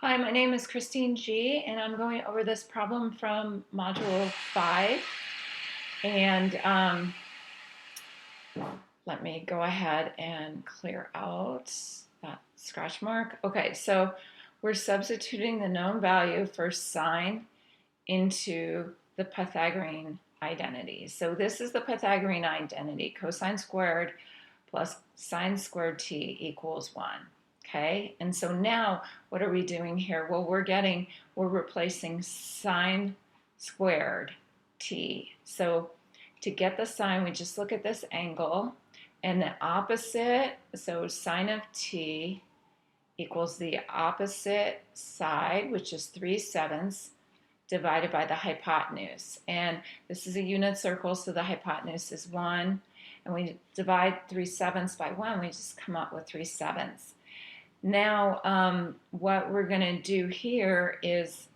Hi, my name is Christine G, and I'm going over this problem from Module 5. And let me go ahead and clear out that scratch mark. Okay, so we're substituting the known value for sine into the Pythagorean identity. So this is the Pythagorean identity, cosine squared plus sine squared t equals 1. Okay, and so now what are we doing here? Well, we're replacing sine squared t. So to get the sine, we just look at this angle and the opposite, so sine of t equals the opposite side, which is 3/7 divided by the hypotenuse. And this is a unit circle, so the hypotenuse is 1. And we divide 3/7 by 1, we just come up with 3/7. Now, what we're going to do here is,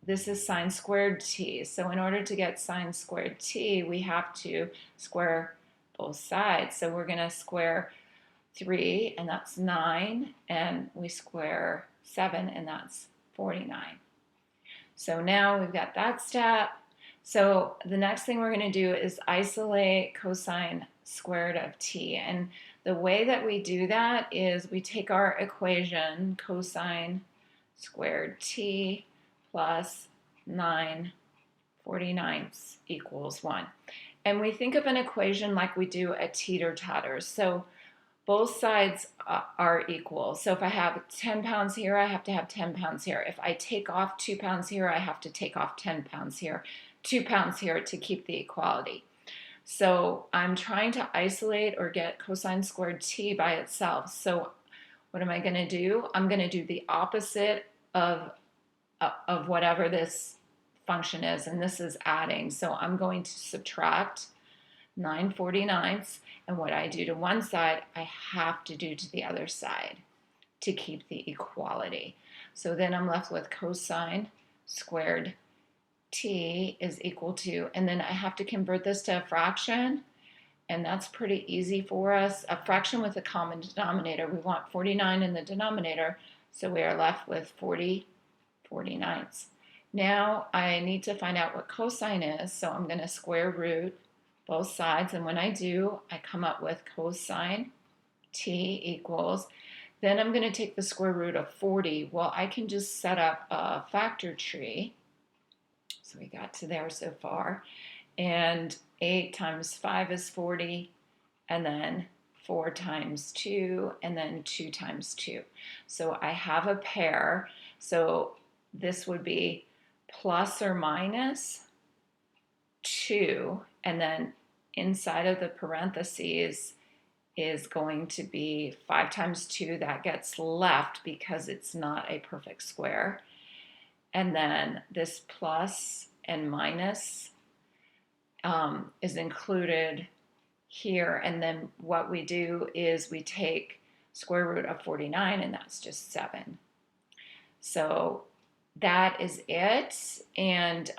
this is sine squared t. So in order to get sine squared t, we have to square both sides. So we're going to square 3, and that's 9, and we square 7, and that's 49. So now we've got that step. So the next thing we're going to do is isolate cosine squared of t. And the way that we do that is we take our equation, cosine squared t plus 9/49 equals 1. And we think of an equation like we do a teeter-totter. So both sides are equal. So if I have 10 pounds here, I have to have 10 pounds here. If I take off 2 pounds here, I have to take off 10 pounds here, 2 pounds here to keep the equality. So I'm trying to isolate or get cosine squared t by itself. So what am I going to do? I'm going to do the opposite of whatever this function is, and this is adding. So I'm going to subtract 9/49, and what I do to one side, I have to do to the other side to keep the equality. So then I'm left with cosine squared t is equal to, and then I have to convert this to a fraction, and that's pretty easy for us. A fraction with a common denominator. We want 49 in the denominator, so we are left with 40/49. Now I need to find out what cosine is, so I'm going to square root both sides, and when I do, I come up with cosine t equals, then I'm going to take the square root of 40. Well, I can just set up a factor tree. So we got to there so far. And 8 times 5 is 40, and then 4 times 2, and then 2 times 2. So I have a pair. So this would be plus or minus 2, and then inside of the parentheses is going to be 5 times 2. That gets left because it's not a perfect square. And then this plus and minus is included here. And then what we do is we take square root of 49, and that's just 7. So that is it. And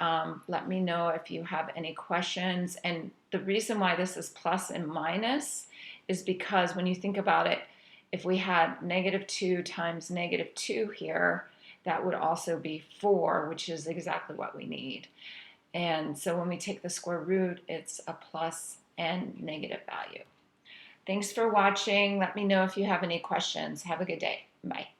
let me know if you have any questions. And the reason why this is plus and minus is because when you think about it, if we had -2 times -2 here, that would also be 4, which is exactly what we need. And so when we take the square root, it's a plus and negative value. Thanks for watching. Let me know if you have any questions. Have a good day. Bye.